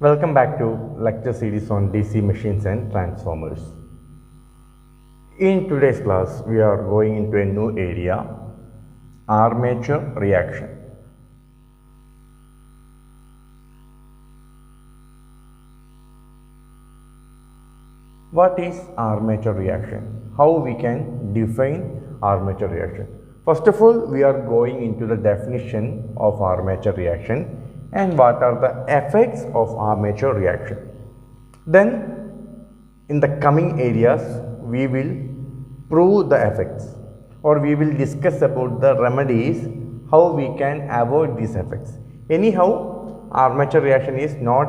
Welcome back to lecture series on DC machines and transformers. In today's class, we are going into a new area, armature reaction. What is armature reaction? How we can define armature reaction? First of all, we are going into the definition of armature reaction and what are the effects of armature reaction. Then in the coming areas we will prove the effects or we will discuss about the remedies how we can avoid these effects. Anyhow, armature reaction is not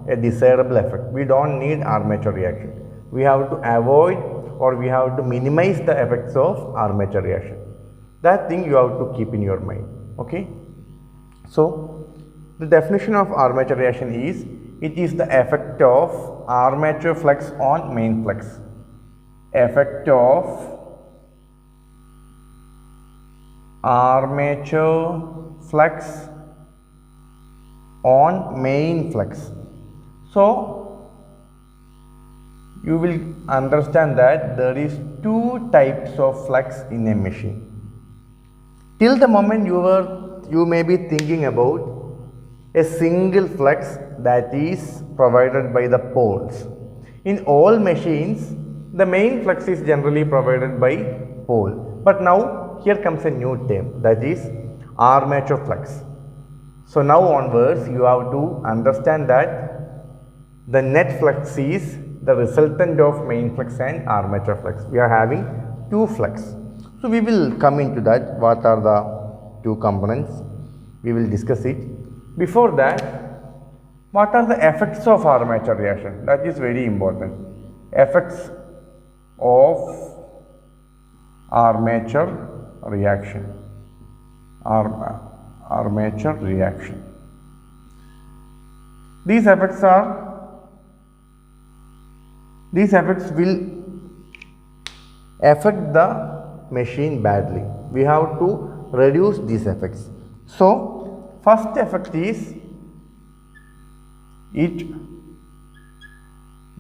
a desirable effect. We don't need armature reaction. We have to avoid or we have to minimize the effects of armature reaction. That thing you have to keep in your mind. Okay. So the definition of armature reaction is, it is the effect of armature flux on main flux. Effect of armature flux on main flux. So you will understand that there is two types of flux in a machine. Till the moment you may be thinking about a single flux that is provided by the poles. In all machines, the main flux is generally provided by pole. But now here comes a new term, that is armature flux. So now onwards you have to understand that the net flux is the resultant of main flux and armature flux. We are having two flux. So we will come into that, what are the two components, we will discuss it. Before that, what are the effects of armature reaction? That is very important. Effects of armature reaction. Armature reaction. These effects will affect the machine badly. We have to reduce these effects. So first effect is, it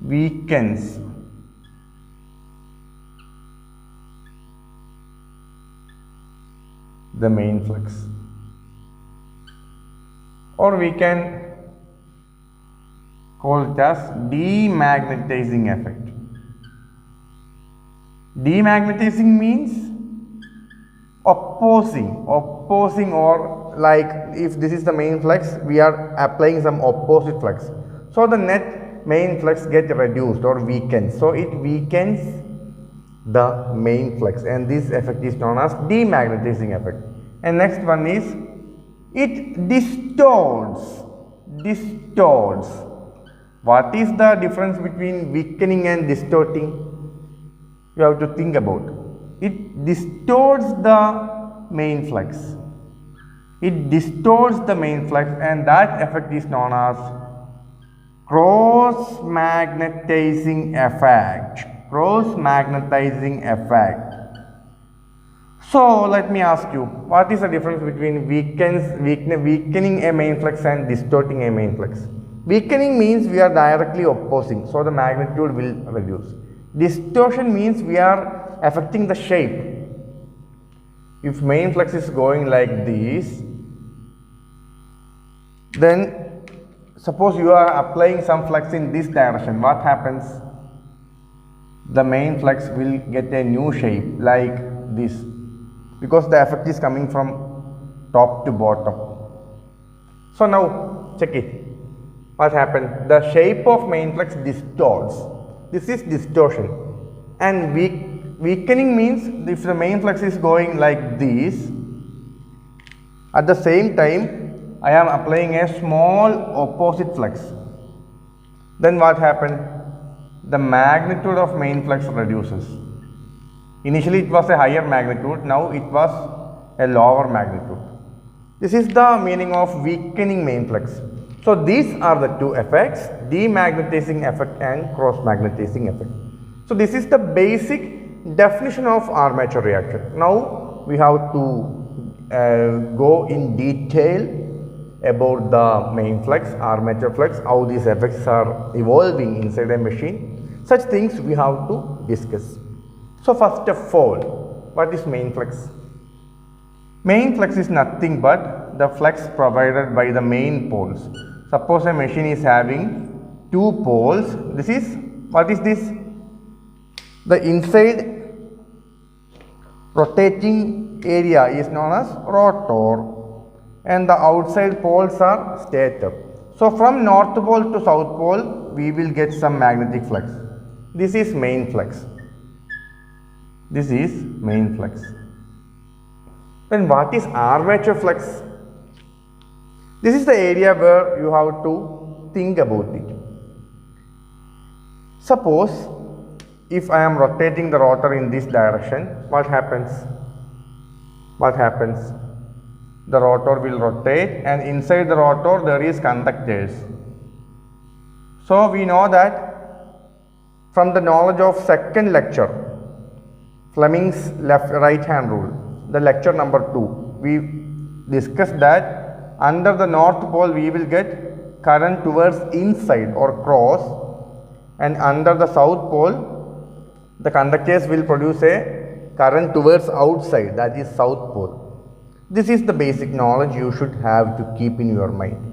weakens the main flux, or we can call it as demagnetizing effect. Demagnetizing means opposing or like if this is the main flux, we are applying some opposite flux. So the net main flux gets reduced or weakened. So it weakens the main flux and this effect is known as demagnetizing effect. And next one is, it distorts. What is the difference between weakening and distorting? You have to think about. It distorts the main flux. It distorts the main flux and that effect is known as cross magnetizing effect. So let me ask you, what is the difference between weakening a main flux and distorting a main flux? Weakening means we are directly opposing, so the magnitude will reduce. Distortion means we are affecting the shape. If main flux is going like this, then suppose you are applying some flux in this direction, what happens? The main flux will get a new shape like this, because the effect is coming from top to bottom. So now check it. What happened? The shape of main flux distorts. This is distortion. And weakening means if the main flux is going like this, at the same time I am applying a small opposite flux. Then what happened? The magnitude of main flux reduces. Initially it was a higher magnitude, now it was a lower magnitude. This is the meaning of weakening main flux. So these are the two effects, demagnetizing effect and cross magnetizing effect. So this is the basic definition of armature reaction. Now we have to go in detail about the main flux, armature flux, how these effects are evolving inside a machine. Such things we have to discuss. So first of all, what is main flux? Main flux is nothing but the flux provided by the main poles. Suppose a machine is having two poles. This is, what is this? The inside rotating area is known as rotor and the outside poles are stator. So from north pole to south pole we will get some magnetic flux. This is main flux. This is main flux. Then what is armature flux? This is the area where you have to think about it. Suppose if I am rotating the rotor in this direction, what happens? What happens? The rotor will rotate and inside the rotor there is conductors. So we know that from the knowledge of second lecture, Fleming's right hand rule, the lecture number 2, we discussed that under the north pole we will get current towards inside or cross, and under the south pole the conductors will produce a current towards outside, that is south pole. This is the basic knowledge you should have to keep in your mind.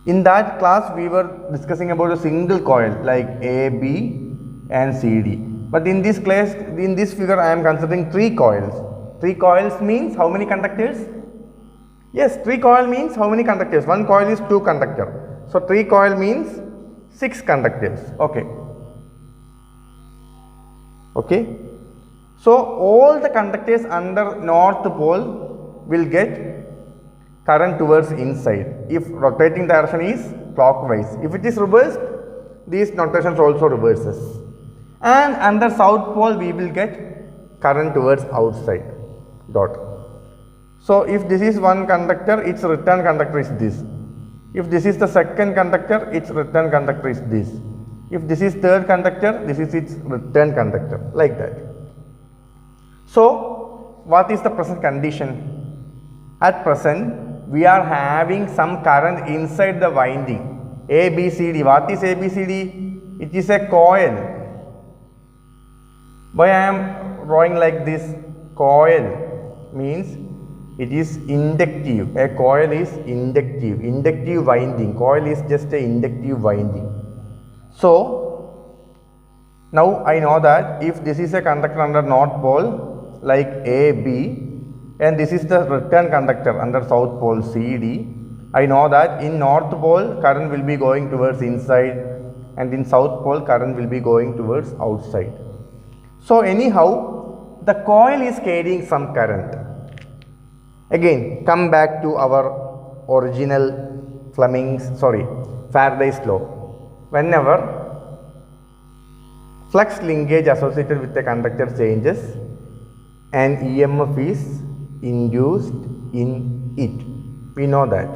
In that class we were discussing about a single coil like A, B and C, D. But in this class, in this figure I am considering 3 coils. 3 coils means how many conductors? Yes, 3 coil means how many conductors? 1 coil is 2 conductor. So 3 coil means 6 conductors. Okay. Okay. So all the conductors under north pole will get current towards inside if rotating direction is clockwise. If it is reversed, these notations also reverses. And under south pole we will get current towards outside. Dot. So if this is one conductor, its return conductor is this. If this is the second conductor, its return conductor is this. If this is third conductor, this is its return conductor, like that. So what is the present condition? At present we are having some current inside the winding ABCD. What is ABCD? It is a coil. Why I am drawing like this? Coil means it is inductive. A coil is inductive. Inductive winding. Coil is just a inductive winding. So now I know that if this is a conductor under north pole like A, B, and this is the return conductor under south pole C, D, I know that in north pole current will be going towards inside and in south pole current will be going towards outside. So anyhow the coil is carrying some current. Again come back to our original Faraday's law. Whenever flux linkage associated with a conductor changes, an EMF is induced in it. We know that.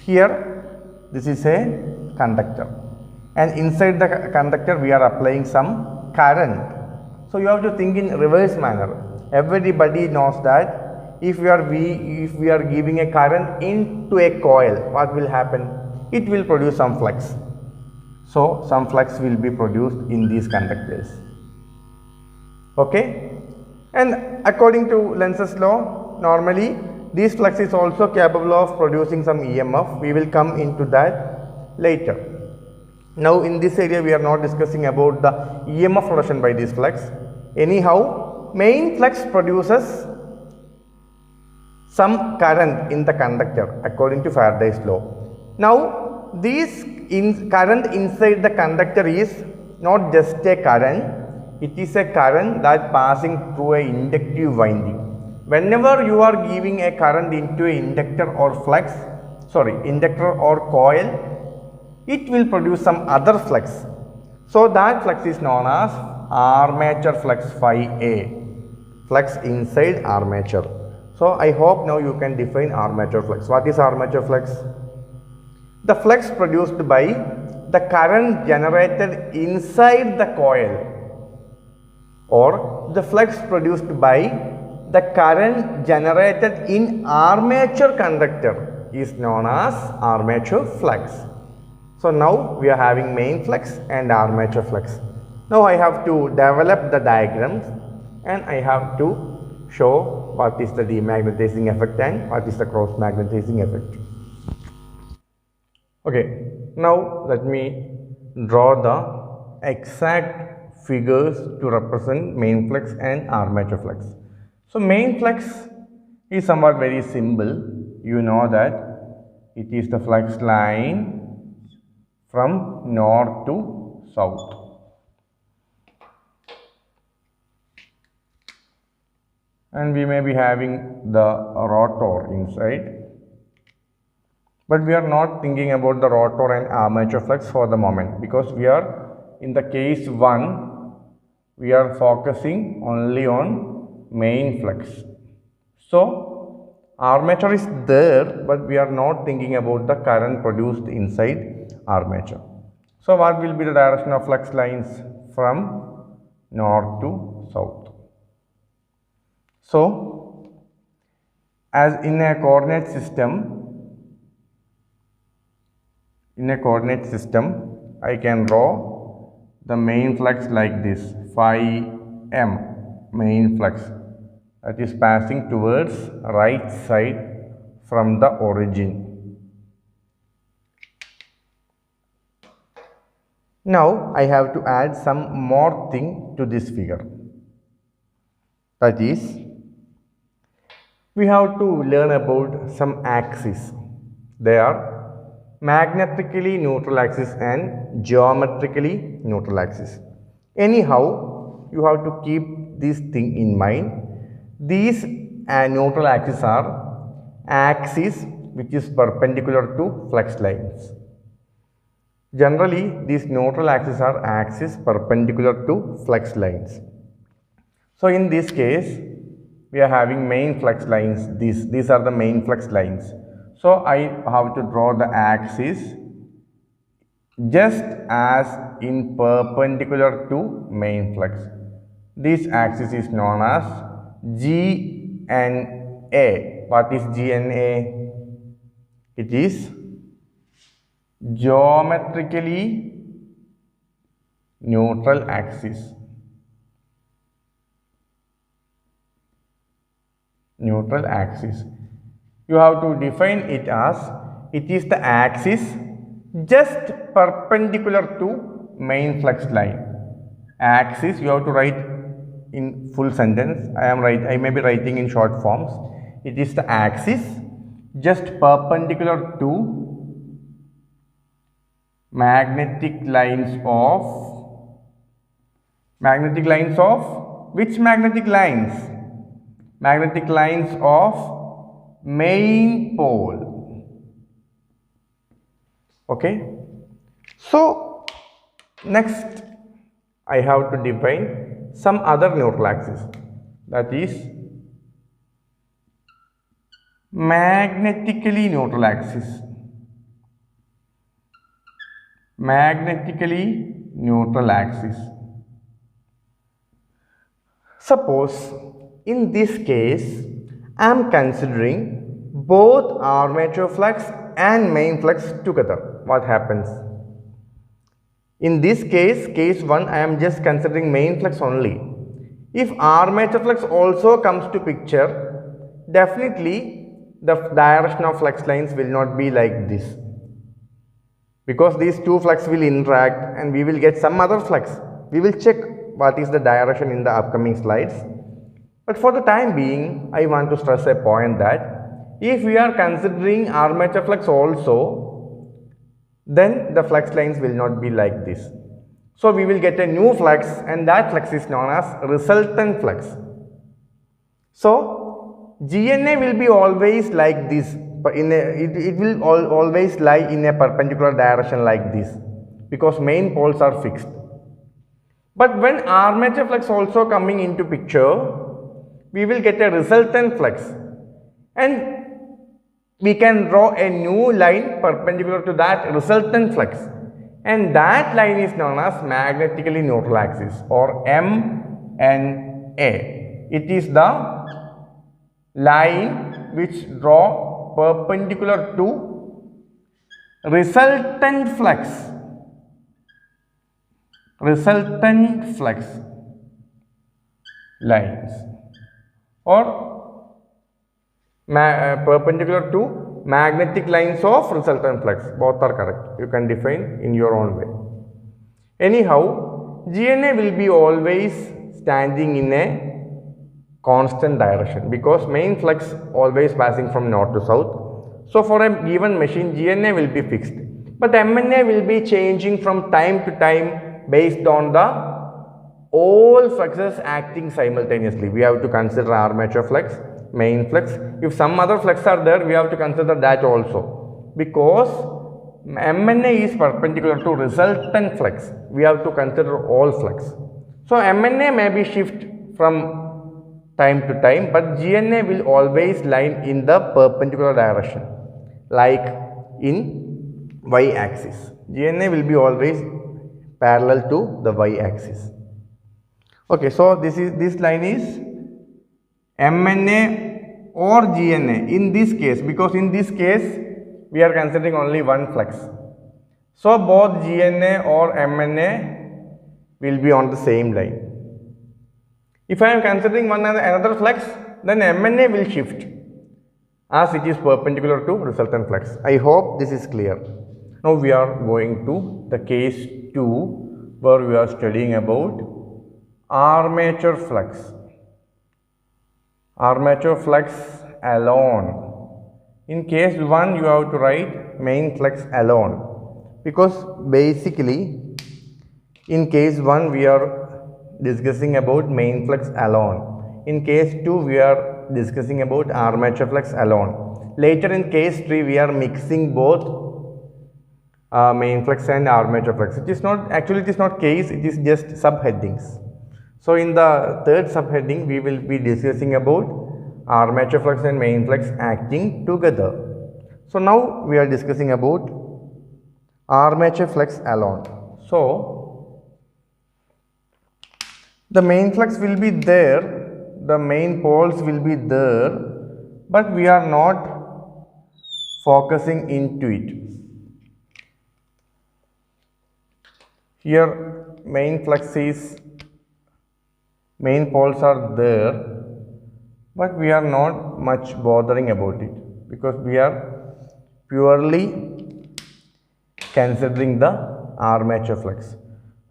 Here this is a conductor and inside the conductor we are applying some current. So you have to think in reverse manner. Everybody knows that if we are giving a current into a coil, what will happen? It will produce some flux. So some flux will be produced in these conductors. Okay? And according to Lenz's law, normally this flux is also capable of producing some EMF. We will come into that later. Now in this area we are not discussing about the EMF production by this flux. Anyhow, main flux produces some current in the conductor according to Faraday's law. Now this current inside the conductor is not just a current, it is a current that passing through a inductive winding. Whenever you are giving a current into a inductor or coil, it will produce some other flux. So that flux is known as armature flux phi A, flux inside armature. So I hope now you can define armature flux. What is armature flux? The flux produced by the current generated inside the coil, or the flux produced by the current generated in armature conductor. is known as armature flux. So now we are having main flux and armature flux. Now I have to develop the diagrams and I have to show what is the demagnetizing effect and what is the cross magnetizing effect. Okay, now let me draw the exact figures to represent main flux and armature flux. So main flux is somewhat very simple. You know that it is the flux line from north to south. And we may be having the rotor inside. But we are not thinking about the rotor and armature flux for the moment, because we are in the case 1, we are focusing only on main flux. So armature is there, but we are not thinking about the current produced inside armature. So what will be the direction of flux lines from north to south? So as in a coordinate system, I can draw the main flux like this, phi m, main flux, that is passing towards right side from the origin. Now I have to add some more thing to this figure. That is, we have to learn about some axes. They are magnetically neutral axis and geometrically neutral axis. Anyhow, you have to keep this thing in mind. These neutral axes are axis which is perpendicular to flux lines. Generally, these neutral axes are axis perpendicular to flux lines. So in this case, we are having main flux lines. These are the main flux lines. So I have to draw the axis just as in perpendicular to main flux. This axis is known as G and A. What is G and A? It is geometrically neutral axis. Neutral axis. You have to define it as it is the axis just perpendicular to main flux line. Axis, you have to write in full sentence. I may be writing in short forms. It is the axis just perpendicular to magnetic lines of which magnetic lines? Magnetic lines of main pole. Okay. So next I have to define some other neutral axis, that is magnetically neutral axis. Magnetically neutral axis. Suppose in this case I am considering both armature flux and main flux together. What happens? In this case 1, I am just considering main flux only. If armature flux also comes to picture, definitely the direction of flux lines will not be like this, because these two flux will interact and we will get some other flux. We will check what is the direction in the upcoming slides. But for the time being, I want to stress a point that if we are considering armature flux also, then the flux lines will not be like this. So we will get a new flux, and that flux is known as resultant flux. So GNA will be always like this, but it will always lie in a perpendicular direction like this, because main poles are fixed. But when armature flux also coming into picture, we will get a resultant flux, and we can draw a new line perpendicular to that resultant flux, and that line is known as magnetically neutral axis, or MNA. It is the line which draw perpendicular to resultant flux lines, or perpendicular to magnetic lines of resultant flux. Both are correct. You can define in your own way. Anyhow, GNA will be always standing in a constant direction because main flux always passing from north to south. So for a given machine, GNA will be fixed, but MNA will be changing from time to time based on the all fluxes acting simultaneously. We have to consider armature flux, main flux. If some other flux are there, we have to consider that also, because MNA is perpendicular to resultant flux. We have to consider all flux. So MNA may be shift from time to time, but GNA will always line in the perpendicular direction, like in y-axis. GNA will be always parallel to the y-axis. Okay, so this line is MNA or GNA in this case, because in this case we are considering only one flux. So both GNA or MNA will be on the same line. If I am considering another flux, then MNA will shift as it is perpendicular to resultant flux. I hope this is clear. Now we are going to the case 2, where we are studying about armature flux. Armature flux alone. In case 1, you have to write main flux alone, because basically in case 1 we are discussing about main flux alone. In case 2 we are discussing about armature flux alone. Later in case 3 we are mixing both main flux and armature flux. It is not case, it is just subheadings. So in the third subheading we will be discussing about armature flux and main flux acting together. So now we are discussing about armature flux alone. So the main flux will be there, the main poles will be there, but we are not focusing into it. Here main poles are there, but we are not much bothering about it, because we are purely considering the armature flux.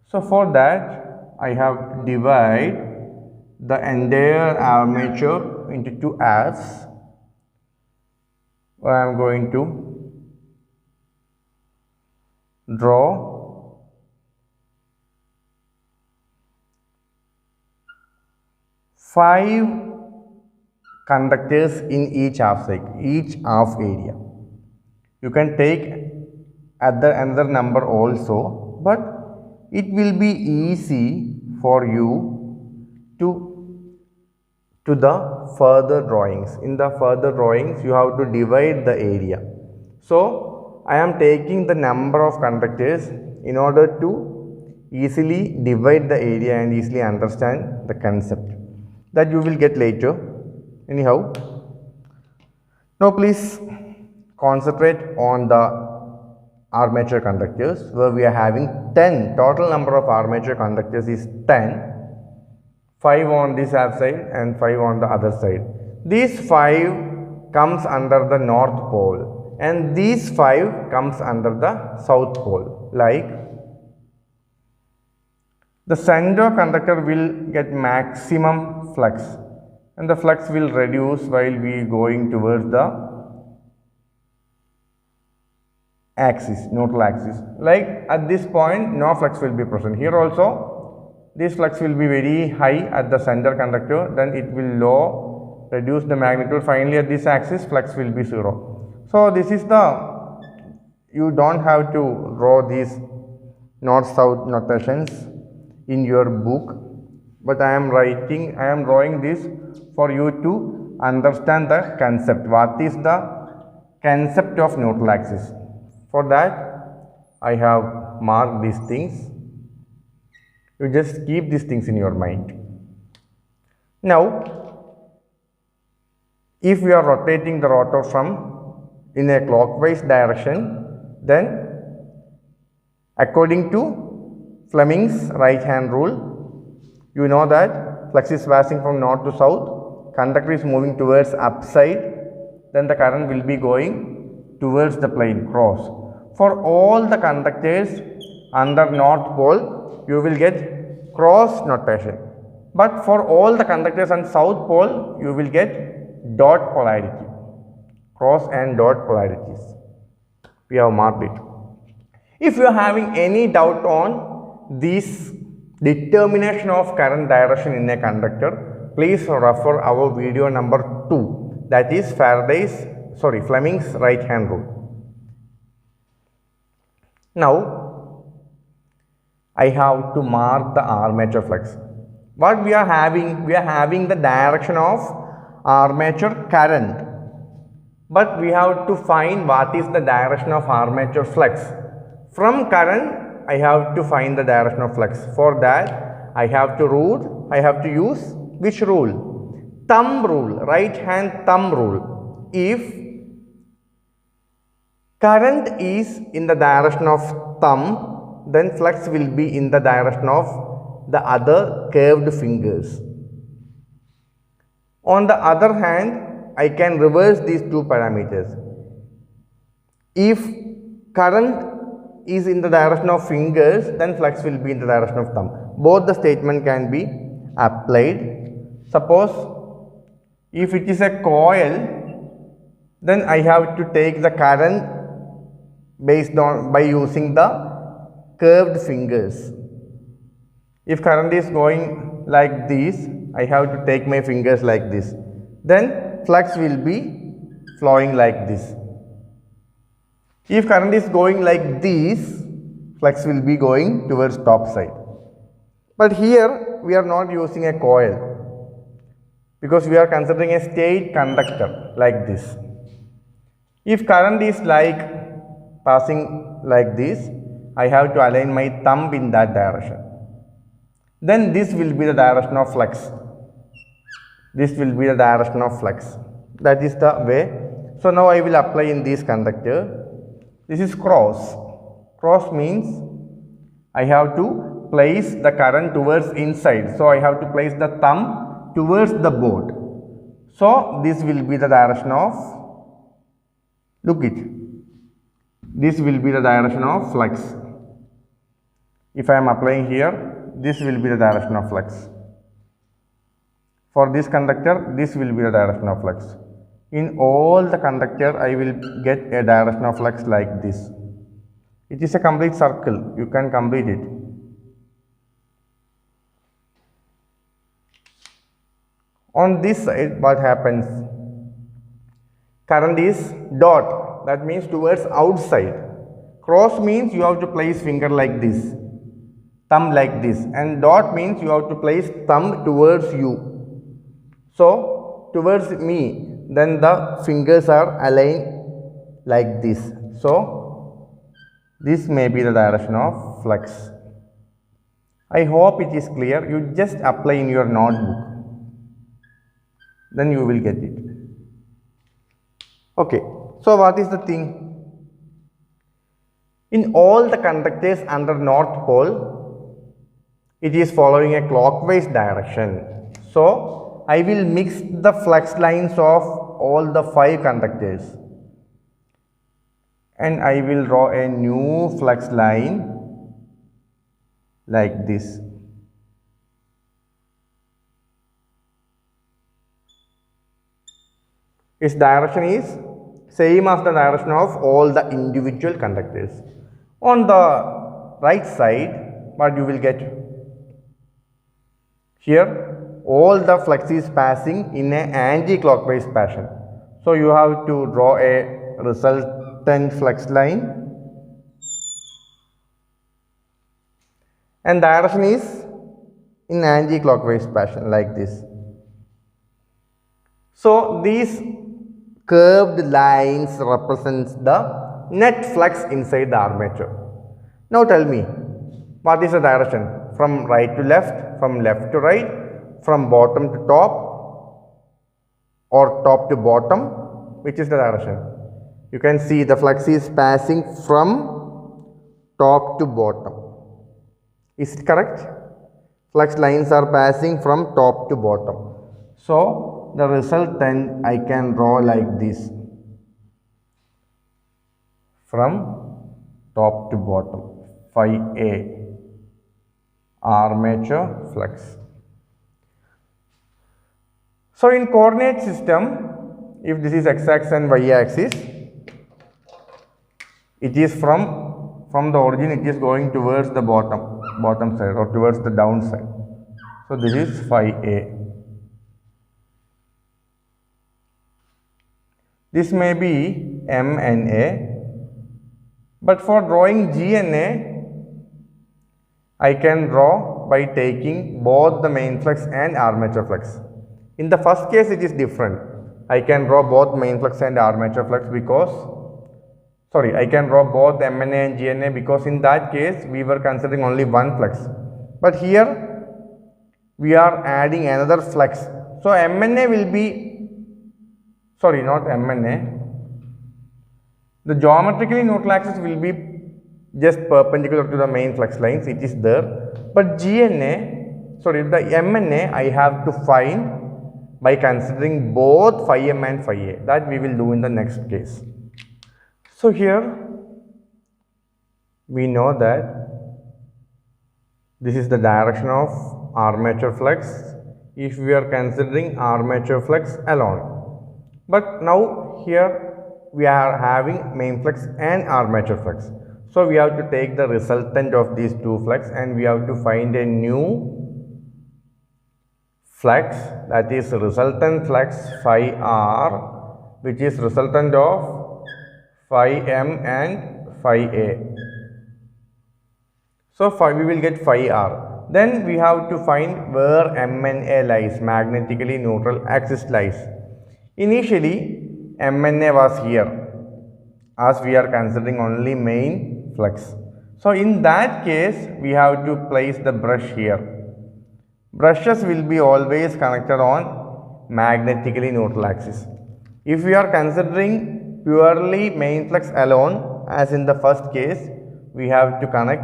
So for that I have divided the entire armature into two halves. I am going to draw five conductors in each half area. You can take another number also, but it will be easy for you to the further drawings. In the further drawings, you have to divide the area. So I am taking the number of conductors in order to easily divide the area and easily understand the concept that you will get later. Anyhow, now please concentrate on the armature conductors, where we are having 10. Total number of armature conductors is 10. 5 on this half side and 5 on the other side. These 5 comes under the north pole and these 5 comes under the south pole. Like the center conductor will get maximum flux and the flux will reduce while we going towards the neutral axis. Like at this point no flux will be present. Here also this flux will be very high at the center conductor, then it will low, reduce the magnitude, finally at this axis flux will be 0. So this is you don't have to draw these north-south notations in your book, but I am drawing this for you to understand the concept. What is the concept of neutral axis? For that I have marked these things. You just keep these things in your mind. Now if we are rotating the rotor from in a clockwise direction, then according to Fleming's right hand rule, you know that flux is passing from north to south, conductor is moving towards upside, then the current will be going towards the plane cross. For all the conductors under north pole, you will get cross notation. But for all the conductors on south pole, you will get dot polarity. Cross and dot polarities. We have marked it. If you are having any doubt on this determination of current direction in a conductor, please refer our video number 2, that is Fleming's right hand rule. Now I have to mark the armature flux. What we are having? We are having the direction of armature current, but we have to find what is the direction of armature flux. From current, I have to find the direction of flux. For that, I have to use which rule? Thumb rule, right hand thumb rule. If current is in the direction of thumb, then flux will be in the direction of the other curved fingers. On the other hand, I can reverse these two parameters. If current is in the direction of fingers, then flux will be in the direction of thumb. Both the statement can be applied. Suppose if it is a coil, then I have to take the current by using the curved fingers. If current is going like this, I have to take my fingers like this. Then flux will be flowing like this. If current is going like this, flux will be going towards top side. But here we are not using a coil because we are considering a straight conductor like this. If current is like passing like this, I have to align my thumb in that direction. Then this will be the direction of flux. This will be the direction of flux. That is the way. So now I will apply in this conductor. This is cross. Cross means I have to place the current towards inside. So I have to place the thumb towards the board. So this will be the direction of, look it, this will be the direction of flux. If I am applying here, this will be the direction of flux. For this conductor, this will be the direction of flux. In all the conductor, I will get a direction of flux like this. It is a complete circle. You can complete it. On this side, what happens? Current is dot. That means towards outside. Cross means you have to place finger like this, thumb like this, and dot means you have to place thumb towards you. So towards me, then the fingers are aligned like this. So this may be the direction of flux. I hope it is clear. You just apply in your notebook, then you will get it. Okay, so what is the thing? In all the conductors under north pole, it is following a clockwise direction. So I will mix the flux lines of all the 5 conductors and I will draw a new flux line like this. Its direction is same as the direction of all the individual conductors. On the right side, what you will get? Here, all the flux is passing in an anti-clockwise fashion. So you have to draw a resultant flux line, and direction is in anti-clockwise fashion like this. So these curved lines represents the net flux inside the armature. Now tell me, what is the direction? From right to left, from left to right, from bottom to top, or top to bottom? Which is the direction? You can see the flux is passing from top to bottom. Is it correct? Flux lines are passing from top to bottom. So the resultant I can draw like this, from top to bottom, phi A, armature flux. So in coordinate system, if this is x-axis and y-axis, it is from the origin, it is going towards the bottom side or towards the down side. So this is phi A. This may be MNA, but for drawing GNA, I can draw by taking both the main flux and armature flux. In the first case, it is different. I can draw both main flux and armature flux I can draw both MNA and GNA because in that case, we were considering only one flux. But here, we are adding another flux. So MNA will be, not MNA. The geometrically neutral axis will be just perpendicular to the main flux lines, it is there. But the MNA I have to find by considering both phi M and phi A. That we will do in the next case. So here we know that this is the direction of armature flux if we are considering armature flux alone. But now here we are having main flux and armature flux. So we have to take the resultant of these two flux and we have to find a new flux, that is resultant flux phi R, which is resultant of phi M and phi A. So we will get phi R. Then we have to find where MNA lies, magnetically neutral axis lies. Initially, MNA was here as we are considering only main flux. So in that case, we have to place the brush here. Brushes will be always connected on magnetically neutral axis. If we are considering purely main flux alone, as in the first case, we have to connect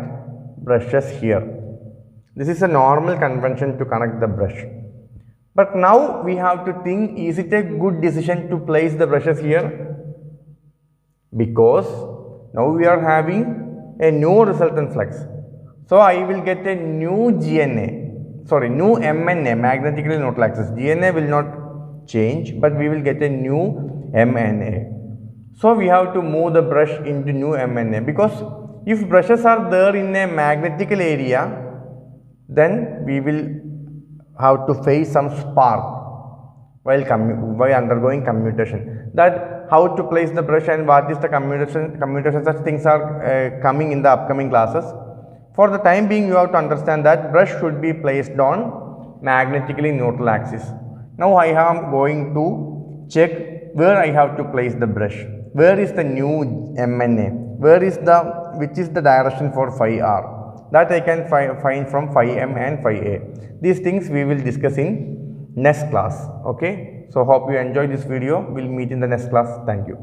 brushes here. This is a normal convention to connect the brush. But now we have to think, is it a good decision to place the brushes here? Because now we are having a new resultant flux. So I will get a new new MNA, magnetically neutral axis. GNA will not change, but we will get a new MNA. So we have to move the brush into new MNA, because if brushes are there in a magnetical area, then we will have to face some spark while undergoing commutation. That how to place the brush and what is the commutation, such things are coming in the upcoming classes. For the time being, you have to understand that brush should be placed on magnetically neutral axis. Now I am going to check where I have to place the brush. Where is the new MNA? Which is the direction for phi R? That I can find from phi M and phi A. These things we will discuss in next class. Okay. So hope you enjoyed this video. We'll meet in the next class. Thank you.